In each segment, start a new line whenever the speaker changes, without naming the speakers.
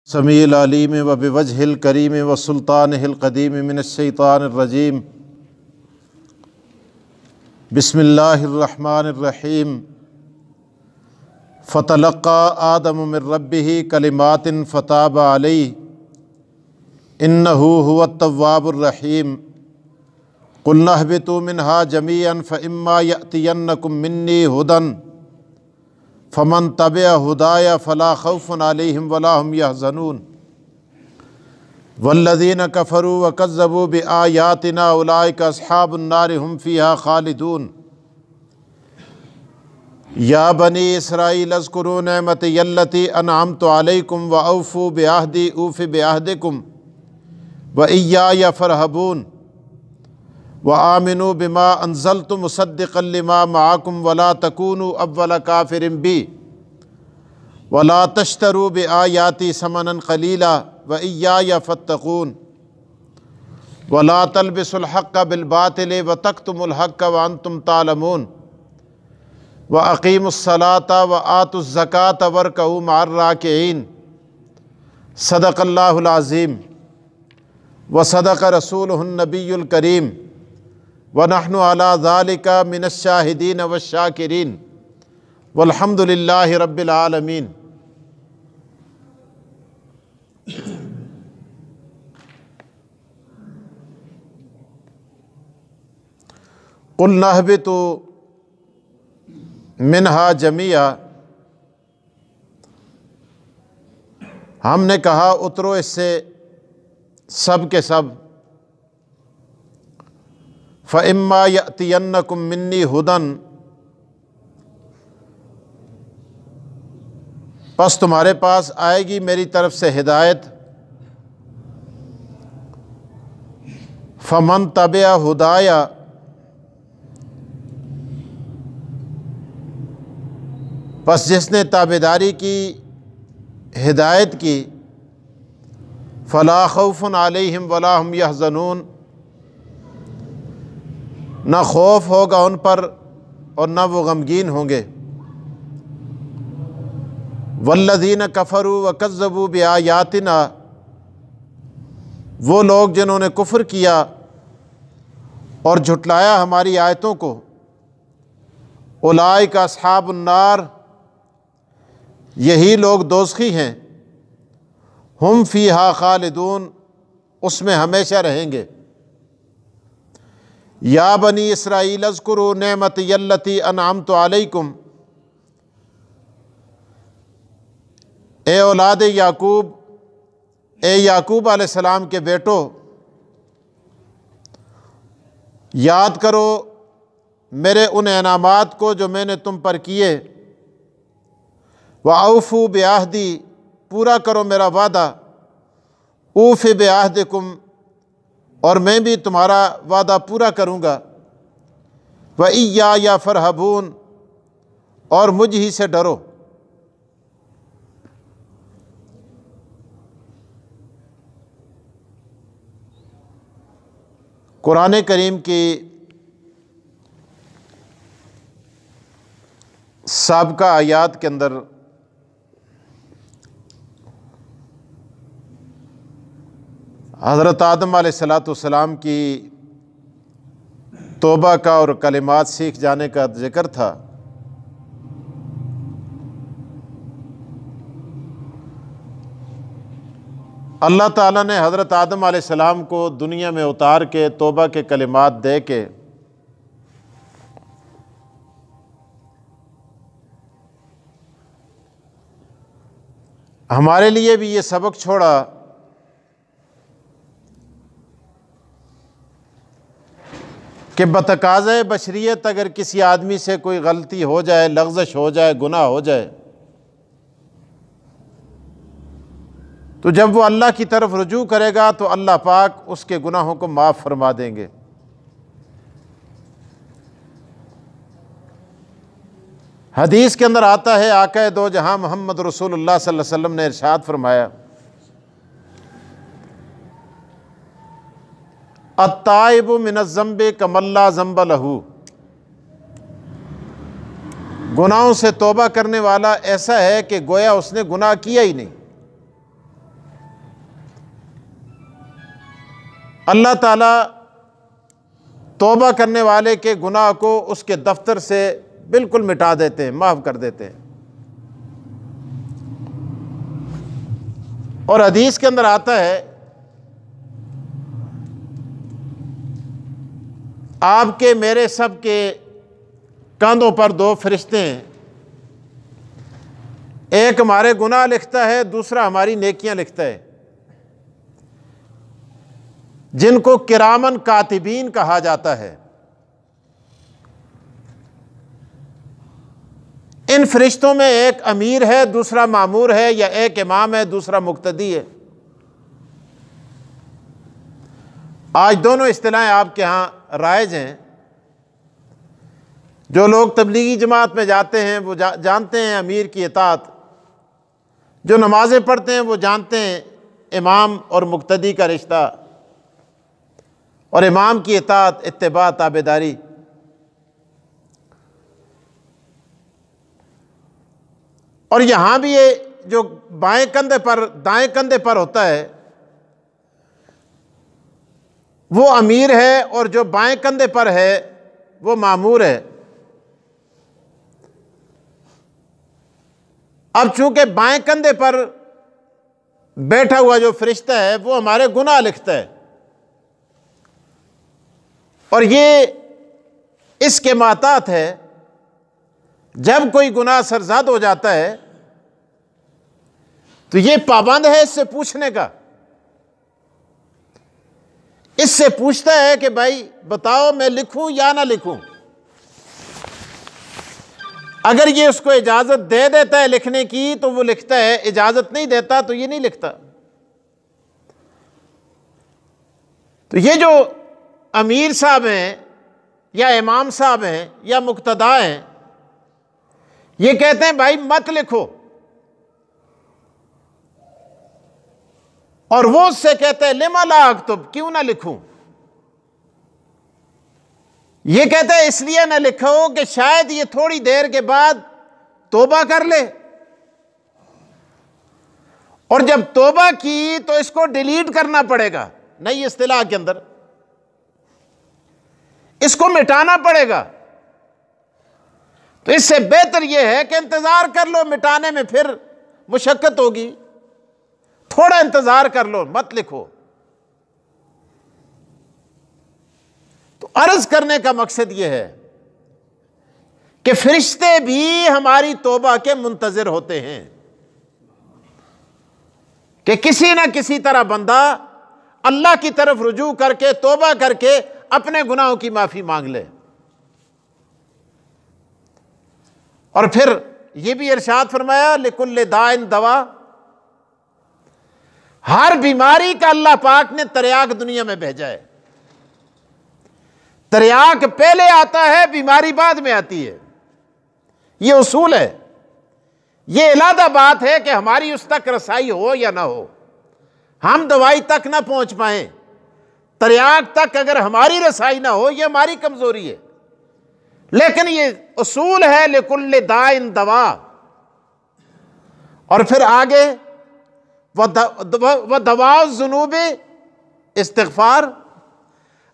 سمیع العلیم و بوجہ الکریم و سلطانہ القدیم من الشیطان الرجیم بسم اللہ الرحمن الرحیم فتلقى آدم من ربہ کلمات فتاب علیہ انہ هو التواب الرحیم قلنا اہبطوا منہا جمیعا فاما یأتینکم منی ھدی فمن تبع ہدای فلا خوف علیہم ولا هم یحزنون والذین کفروا وکذبوا بآیاتنا اولئک اصحاب النار هم فیہا خالدون یا بنی اسرائیل اذکروا نعمتی التی انعمت علیکم واوفوا بعہدی اوف بعہدکم وایای فارہبون وآمنوا بما انزلت مصدقا لما معکم ولا تکونوا اول کافر بی ولا تشتروا بآیاتی ثمنا قلیلا وایای فاتقون ولا تلبسوا الحق بالباطل وتکتموا الحق وانتم تعلمون واقیموا الصلاة وآتوا الزکاة وارکعوا مع الراکعین صدق اللہ العظیم وصدق رسولہ النبی الکریم وَنَحْنُ عَلَى ذَلِكَ مِنَ الشَّاهِدِينَ وَالشَّاكِرِينَ وَالْحَمْدُ لِلَّهِ رَبِّ الْعَالَمِينَ۔ قُلْنَا اهْبِطُوا مِنْهَا جَمِيعًا، ہم نے کہا اترو اس سے سب کے سب۔ فَإِمَّا يَأْتِيَنَّكُم مِّنِّي هُدًى، پس تمہارے پاس آئے گی میری طرف سے ہدایت۔ فَمَن تَبِعَ هُدَايَ، پس جس نے تابعداری کی ہدایت کی، فَلَا خَوْفٌ عَلَيْهِمْ وَلَا هُمْ يَحْزَنُونَ، نہ خوف ہوگا ان پر اور نہ وہ غمگین ہوں گے۔ والذین کفروا وکذبوا بآیاتنا، وہ لوگ جنہوں نے کفر کیا اور جھٹلایا ہماری آیتوں کو، اولئک اصحاب النار، یہی لوگ دوزخی ہیں، ہم فیہا خالدون، اس میں ہمیشہ رہیں گے۔ یا بنی اسرائیل اذکروا نعمتی التی انعمت علیکم، اے اولاد یعقوب، اے یعقوب علیہ السلام کے بیٹو، یاد کرو میرے ان انعامات کو جو میں نے تم پر کیے۔ وَأَوْفُوا بِعَہْدِی، پورا کرو میرا وعدہ۔ اوف بعہدکم، اور میں بھی تمہارا وعدہ پورا کروں گا۔ وَإِيَّایَ فَارْہَبُونَ، اور مجھ ہی سے ڈرو۔ قرآن کریم کی سابقہ آیات کے اندر حضرت آدم علیہ السلام کی توبہ کا اور کلمات سیکھ جانے کا ذکر تھا۔ اللہ تعالیٰ نے حضرت آدم علیہ السلام کو دنیا میں اتار کے توبہ کے کلمات دے کے ہمارے لیے بھی یہ سبق چھوڑا کہ بتقاضۂ بشریت اگر کسی آدمی سے کوئی غلطی ہو جائے، لغزش ہو جائے، گناہ ہو جائے، تو جب وہ اللہ کی طرف رجوع کرے گا تو اللہ پاک اس کے گناہوں کو معاف فرما دیں گے۔ حدیث کے اندر آتا ہے، آقا دو جہاں محمد رسول اللہ صلی اللہ علیہ وسلم نے ارشاد فرمایا، التائب من الذنب کمن لا ذنب لہ، گناہوں سے توبہ کرنے والا ایسا ہے کہ گویا اس نے گناہ کیا ہی نہیں۔ اللہ تعالیٰ توبہ کرنے والے کے گناہ کو اس کے دفتر سے بالکل مٹا دیتے ہیں، معاف کر دیتے ہیں۔ اور حدیث کے اندر آتا ہے آپ کے میرے سب کے کاندھوں پر دو فرشتے ہیں، ایک ہمارے گناہ لکھتا ہے، دوسرا ہماری نیکیاں لکھتا ہے، جن کو کرامن کاتبین کہا جاتا ہے۔ ان فرشتوں میں ایک امیر ہے، دوسرا مامور ہے، یا ایک امام ہے، دوسرا مقتدی ہے۔ آج دونوں اصطلاحیں آپ کے ہاں رائج ہیں۔ جو لوگ تبلیغی جماعت میں جاتے ہیں وہ جانتے ہیں امیر کی اطاعت، جو نمازیں پڑھتے ہیں وہ جانتے ہیں امام اور مقتدی کا رشتہ، اور امام کی اطاعت، اتباع، تابعداری۔ اور یہاں بھی یہ جو بائیں کندھے پر دائیں کندھے پر ہوتا ہے وہ امیر ہے، اور جو بائیں کندھے پر ہے وہ مامور ہے۔ اب چونکہ بائیں کندھے پر بیٹھا ہوا جو فرشتہ ہے وہ ہمارے گناہ لکھتا ہے، اور یہ اس کے محتاط ہے، جب کوئی گناہ سرزد ہو جاتا ہے تو یہ پابند ہے اس سے پوچھنے کا، اس سے پوچھتا ہے کہ بھائی بتاؤ میں لکھوں یا نہ لکھوں۔ اگر یہ اس کو اجازت دے دیتا ہے لکھنے کی تو وہ لکھتا ہے، اجازت نہیں دیتا تو یہ نہیں لکھتا۔ تو یہ جو امیر صاحب ہیں یا امام صاحب ہیں یا مقتدا ہیں، یہ کہتے ہیں بھائی مت لکھو، اور وہ اس سے کہتے ہیں لما لا اکتب، کیوں نہ لکھوں؟ یہ کہتے ہیں اس لیے نہ لکھو کہ شاید یہ تھوڑی دیر کے بعد توبہ کر لے، اور جب توبہ کی تو اس کو ڈیلیٹ کرنا پڑے گا، نئی اصطلاح کے اندر اس کو مٹانا پڑے گا۔ تو اس سے بہتر یہ ہے کہ انتظار کر لو، مٹانے میں پھر مشقت ہوگی، تھوڑا انتظار کر لو، مت لکھو۔ تو عرض کرنے کا مقصد یہ ہے کہ فرشتے بھی ہماری توبہ کے منتظر ہوتے ہیں، کہ کسی نہ کسی طرح بندہ اللہ کی طرف رجوع کر کے توبہ کر کے اپنے گناہوں کی معافی مانگ لے۔ اور پھر یہ بھی ارشاد فرمایا لکل داء دوا، ہر بیماری کا اللہ پاک نے تریاق دنیا میں بھیجا ہے۔ تریاق پہلے آتا ہے، بیماری بعد میں آتی ہے، یہ اصول ہے۔ یہ علیحدہ بات ہے کہ ہماری اس تک رسائی ہو یا نہ ہو، ہم دوائی تک نہ پہنچ پائیں، تریاق تک اگر ہماری رسائی نہ ہو، یہ ہماری کمزوری ہے، لیکن یہ اصول ہے لکل داء دوا۔ اور پھر آگے وَدَوَاءُ الذُّنُوبِ استغفار،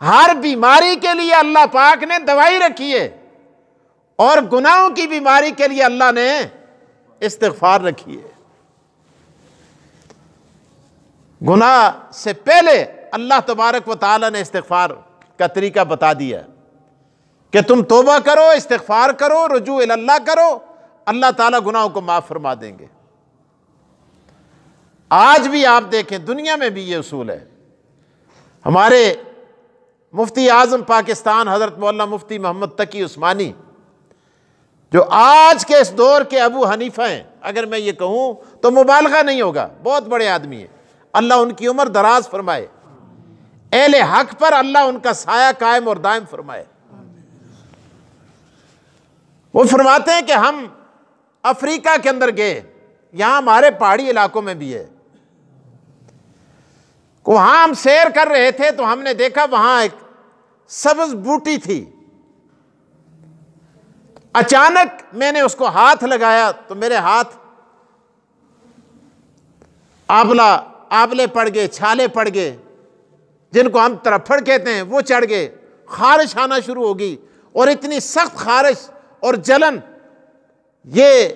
ہر بیماری کے لیے اللہ پاک نے دوائی رکھی ہے، اور گناہوں کی بیماری کے لیے اللہ نے استغفار رکھی ہے۔ گناہ سے پہلے اللہ تبارک و تعالی نے استغفار کا طریقہ بتا دیا کہ تم توبہ کرو، استغفار کرو، رجوع اللہ کرو، اللہ تعالیٰ گناہوں کو معاف فرما دیں گے۔ آج بھی آپ دیکھیں دنیا میں بھی یہ اصول ہے۔ ہمارے مفتی اعظم پاکستان حضرت مولانا مفتی محمد تقی عثمانی، جو آج کے اس دور کے ابو حنیفہ ہیں، اگر میں یہ کہوں تو مبالغہ نہیں ہوگا، بہت بڑے آدمی ہیں، اللہ ان کی عمر دراز فرمائے، اہل حق پر اللہ ان کا سایہ قائم اور دائم فرمائے۔ وہ فرماتے ہیں کہ ہم افریقہ کے اندر گئے، یہاں ہمارے پہاڑی علاقوں میں بھی ہے، وہاں ہم سیر کر رہے تھے تو ہم نے دیکھا وہاں ایک سبز بوٹی تھی، اچانک میں نے اس کو ہاتھ لگایا تو میرے ہاتھ آبلے پڑ گئے، چھالے پڑ گئے، جن کو ہم ترپھڑ کہتے ہیں وہ چڑھ گئے، خارش آنا شروع ہوگی، اور اتنی سخت خارش اور جلن، یہ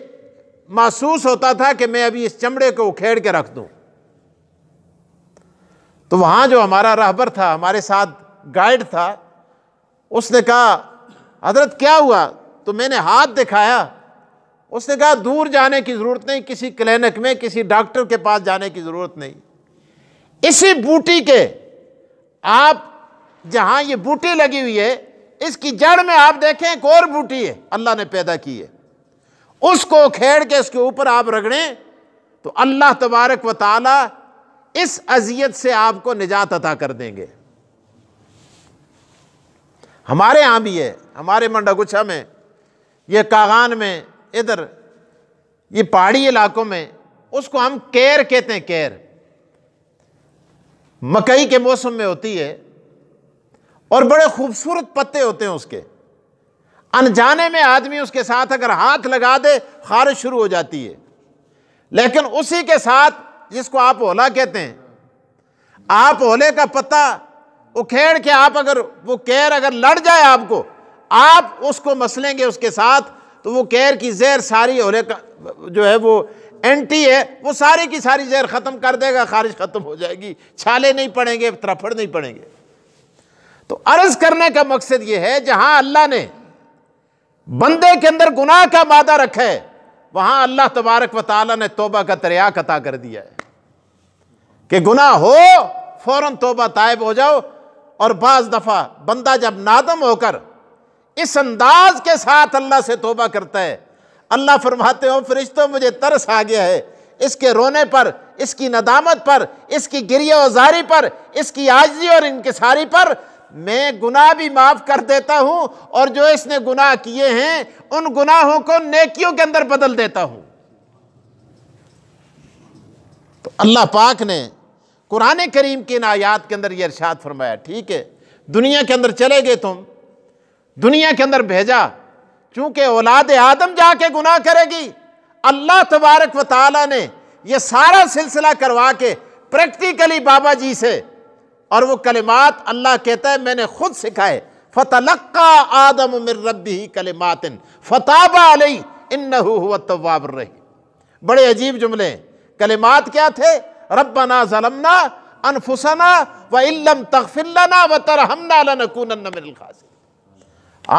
محسوس ہوتا تھا کہ میں ابھی اس چمڑے کو اکھیڑ کے رکھ دوں۔ تو وہاں جو ہمارا رہبر تھا، ہمارے ساتھ گائیڈ تھا، اس نے کہا حضرت کیا ہوا؟ تو میں نے ہاتھ دکھایا، اس نے کہا دور جانے کی ضرورت نہیں، کسی کلینک میں کسی ڈاکٹر کے پاس جانے کی ضرورت نہیں، اسی بوٹی کے آپ جہاں یہ بوٹی لگی ہوئی ہے اس کی جڑ میں آپ دیکھیں ایک اور بوٹی ہے اللہ نے پیدا کی ہے، اس کو کھیڑ کے اس کے اوپر آپ رگڑیں تو اللہ تبارک و تعالی اس اذیت سے آپ کو نجات عطا کر دیں گے۔ ہمارے ہاں بھی ہے، ہمارے منڈا گچھا میں، یہ کاغان میں، ادھر یہ پہاڑی علاقوں میں اس کو ہم کیر کہتے ہیں، کیر مکئی کے موسم میں ہوتی ہے اور بڑے خوبصورت پتے ہوتے ہیں اس کے، انجانے میں آدمی اس کے ساتھ اگر ہاتھ لگا دے خارش شروع ہو جاتی ہے، لیکن اسی کے ساتھ جس کو آپ اولا کہتے ہیں، آپ اولے کا پتا اکھیڑ کے آپ اگر وہ کیر اگر لڑ جائے آپ کو، آپ اس کو مسلیں گے اس کے ساتھ تو وہ کیر کی زہر ساری اولے کا جو ہے وہ اینٹی ہے، وہ ساری کی ساری زہر ختم کر دے گا، خارش ختم ہو جائے گی، چھالے نہیں پڑیں گے، ترپھڑ نہیں پڑیں گے۔ تو عرض کرنے کا مقصد یہ ہے جہاں اللہ نے بندے کے اندر گناہ کا مادہ رکھا ہے وہاں اللہ تبارک و تعالیٰ نے توبہ کا تریاق عطا کر دیا ہے کہ گناہ ہو فوراً توبہ تائب ہو جاؤ۔ اور بعض دفعہ بندہ جب نادم ہو کر اس انداز کے ساتھ اللہ سے توبہ کرتا ہے، اللہ فرماتے ہو فرشتوں مجھے ترس آ گیا ہے اس کے رونے پر، اس کی ندامت پر، اس کی گریہ و زاری پر، اس کی عاجزی اور انکساری پر، میں گناہ بھی معاف کر دیتا ہوں اور جو اس نے گناہ کیے ہیں ان گناہوں کو نیکیوں کے اندر بدل دیتا ہوں۔ تو اللہ پاک نے قرآن کریم کی ان آیات کے اندر یہ ارشاد فرمایا، ٹھیک ہے دنیا کے اندر چلے گئے تم، دنیا کے اندر بھیجا، چونکہ اولاد آدم جا کے گناہ کرے گی، اللہ تبارک و تعالیٰ نے یہ سارا سلسلہ کروا کے پریکٹیکلی بابا جی سے، اور وہ کلمات اللہ کہتا ہے میں نے خود سکھائے، فَتَلَقَّى آدَمُ مِن رَبِّهِ كَلِمَاتٍ فَتَابَ عَلَيْهِ إِنَّهُ هُوَ التَّوَّابُ الرَّحِيمُ۔ بڑے عجیب جملے ہیں، کلمات کیا تھے؟ ربنا ظلمنا انفسنا وَإِن لَّمْ تَغْفِرْ لَنَا وَتَرْحَمْنَا لَنَكُونَنَّ مِنَ الْخَاسِرِينَ۔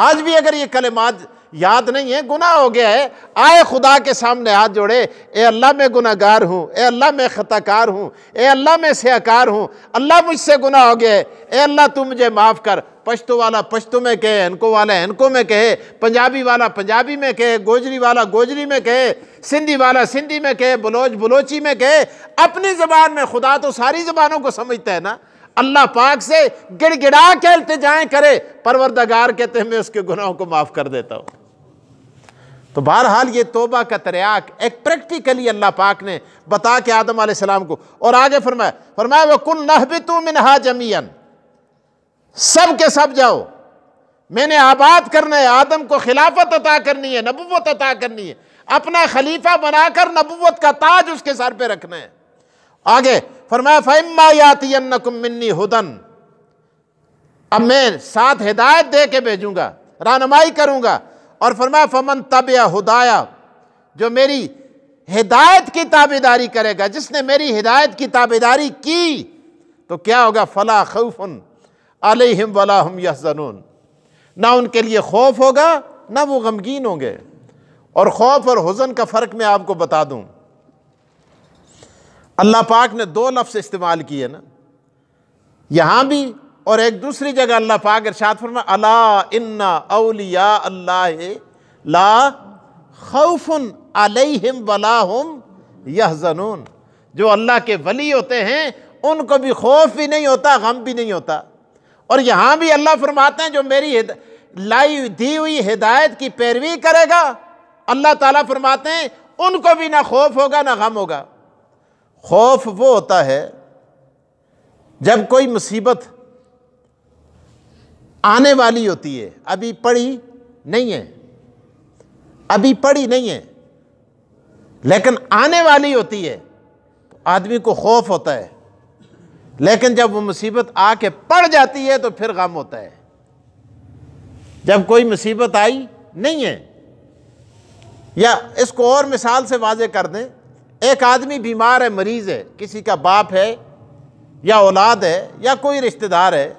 آج بھی اگر یہ کلمات یاد نہیں ہے، گناہ ہو گیا ہے، آئے خدا کے سامنے ہاتھ جوڑے، اے اللہ میں گناہ گار ہوں، اے اللہ میں خطا کار ہوں، اے اللہ میں سیاکار ہوں، اللہ مجھ سے گناہ ہو گیا ہے، اے اللہ تو مجھے معاف کر۔ پشتو والا پشتو میں کہے، ہنکو والا ہنکو میں کہے، پنجابی والا پنجابی میں کہے، گوجری والا گوجری میں کہے، سندھی والا سندھی میں کہے، بلوچ بلوچی میں کہے، اپنی زبان میں، خدا تو ساری زبانوں کو سمجھتا ہے نا، اللہ پاک سے گڑ گڑا کے التجائیں کرے، پروردگار کہتے ہیں میں اس کے گناہوں کو معاف کر دیتا ہوں۔ تو بہرحال یہ توبہ کا تریاق ایک پریکٹیکلی اللہ پاک نے بتا کے آدم علیہ السلام کو، اور آگے فرمایا وَقُلْنَا اهْبِطُوا مِنْهَا جَمِيعًا، سب کے سب جاؤ، میں نے آباد کرنا ہے، آدم کو خلافت عطا کرنی ہے، نبوت عطا کرنی ہے، اپنا خلیفہ بنا کر نبوت کا تاج اس کے سر پہ رکھنا ہے۔ آگے فرمایا فَإِمَّا يَأْتِيَنَّكُم مِّنِّي هُدًى، اب میں ساتھ ہدایت دے کے بھیجوں گا، رہنمائی کروں گا، اور فرمایا فَمَن تَبِعَ هُدَايَ، جو میری ہدایت کی تابعداری کرے گا، جس نے میری ہدایت کی تابعداری کی تو کیا ہوگا؟ فَلَا خَوْفٌ عَلَيْهِمْ وَلَا هُمْ يَحْزَنُونَ، نہ ان کے لیے خوف ہوگا نہ وہ غمگین ہوں گے۔ اور خوف اور حزن کا فرق میں آپ کو بتا دوں، اللہ پاک نے دو لفظ استعمال کیے نا یہاں بھی اور ایک دوسری جگہ، اللہ پاک ارشاد فرمایا الا ان اولیاء اللہ لا خوف علیہم ولا ہم یحزنون، جو اللہ کے ولی ہوتے ہیں ان کو بھی خوف بھی نہیں ہوتا، غم بھی نہیں ہوتا۔ اور یہاں بھی اللہ فرماتے ہیں جو میری لائی دی ہوئی ہدایت کی پیروی کرے گا، اللہ تعالیٰ فرماتے ہیں ان کو بھی نہ خوف ہوگا نہ غم ہوگا۔ خوف وہ ہوتا ہے جب کوئی مصیبت آنے والی ہوتی ہے، ابھی پڑی نہیں ہے، ابھی پڑی نہیں ہے لیکن آنے والی ہوتی ہے، تو آدمی کو خوف ہوتا ہے۔ لیکن جب وہ مصیبت آ کے پڑ جاتی ہے تو پھر غم ہوتا ہے۔ جب کوئی مصیبت آئی نہیں ہے، یا اس کو اور مثال سے واضح کر دیں، ایک آدمی بیمار ہے، مریض ہے، کسی کا باپ ہے یا اولاد ہے یا کوئی رشتہ دار ہے،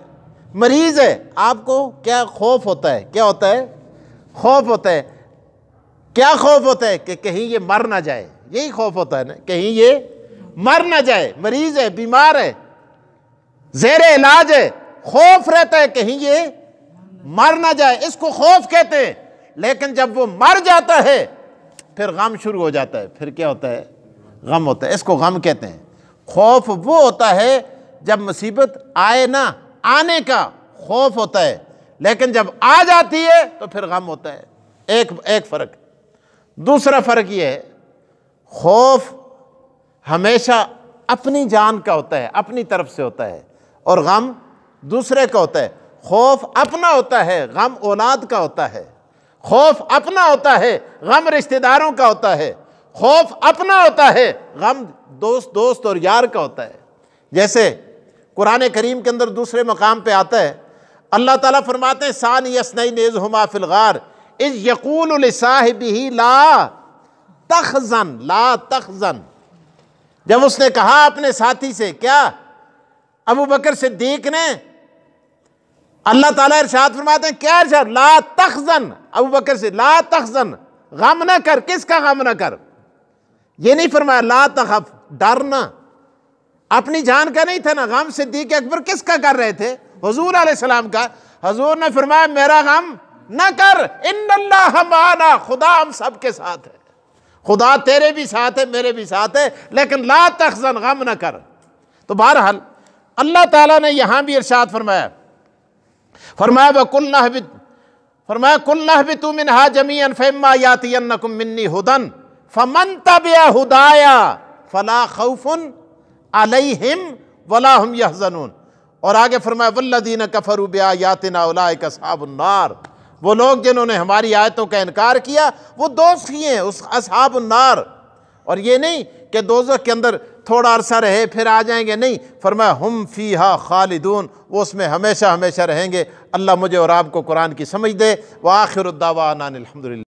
مریض ہے، آپ کو کیا خوف ہوتا ہے؟ کیا ہوتا ہے؟ خوف ہوتا ہے۔ کیا خوف ہوتا ہے؟ کہ کہیں یہ مر نہ جائے، یہی خوف ہوتا ہے نا، کہیں یہ مر نہ جائے، مریض ہے، بیمار ہے، زیر علاج ہے، خوف رہتا ہے کہیں یہ مر نہ جائے، اس کو خوف کہتے ہیں۔ لیکن جب وہ مر جاتا ہے پھر غم شروع ہو جاتا ہے، پھر کیا ہوتا ہے؟ غم ہوتا ہے، اس کو غم کہتے ہیں۔ خوف وہ ہوتا ہے جب مصیبت آئے نہ، آنے کا خوف ہوتا ہے، لیکن جب آ جاتی ہے تو پھر غم ہوتا ہے۔ ایک فرق۔ دوسرا فرق یہ ہے، خوف ہمیشہ اپنی جان کا ہوتا ہے، اپنی طرف سے ہوتا ہے، اور غم دوسرے کا ہوتا ہے۔ خوف اپنا ہوتا ہے، غم اولاد کا ہوتا ہے۔ خوف اپنا ہوتا ہے، غم رشتہ داروں کا ہوتا ہے۔ خوف اپنا ہوتا ہے، غم دوست اور یار کا ہوتا ہے۔ جیسے قرآن کریم کے اندر دوسرے مقام پہ آتا ہے، اللہ تعالیٰ فرماتے ہیں ثانی اثنین اذ ہما فی الغار اذ یقول لصاحبہ لا تحزن، لا تحزن، جب اس نے کہا اپنے ساتھی سے، کیا؟ ابو بکر صدیق نے، اللہ تعالیٰ ارشاد فرماتے ہیں، کیا ارشاد؟ لا تحزن، ابو بکر سے لا تحزن، غم نہ کر۔ کس کا غم نہ کر؟ یہ نہیں فرمایا لا تخف، ڈرنا، اپنی جان کا نہیں تھا نا غم۔ صدیق اکبر کس کا کر رہے تھے؟ حضور علیہ السلام کا۔ حضور نے فرمایا میرا غم نہ کر، ان اللہ معنا، خدا ہم سب کے ساتھ ہے، خدا تیرے بھی ساتھ ہے، میرے بھی ساتھ ہے، لیکن لا تحزن، غم نہ کر۔ تو بہرحال اللہ تعالیٰ نے یہاں بھی ارشاد فرمایا، فرمایا وَقُلْنَا اهْبِطُوا مِنْهَا جَمِيعًا فَإِمَّا يَأْتِيَنَّكُم مِّنِّي هُدًى فَمَن تَبِعَ هُدَايَ فَلَا خَوْفٌ عَلَيْهِمْ وَلَا هُمْ يَحْزَنُونَ۔ اور آگے فرمایا وَالَّذِينَ كَفَرُوا بِآيَاتِنَا أُولَٰئِكَ أَصْحَابُ النَّارِ، وہ لوگ جنہوں نے ہماری آیتوں کا انکار کیا وہ دوست ہی ہیں، اس اصحاب النار۔ اور یہ نہیں کہ دوزخ کے اندر تھوڑا عرصہ رہے پھر آ جائیں گے، نہیں، فرمایا ہم فیہا خالدون، وہ اس میں ہمیشہ ہمیشہ رہیں گے۔ اللہ مجھے اور آپ کو قرآن کی سمجھ دے۔ وآخر الدعوانا الحمدللہ۔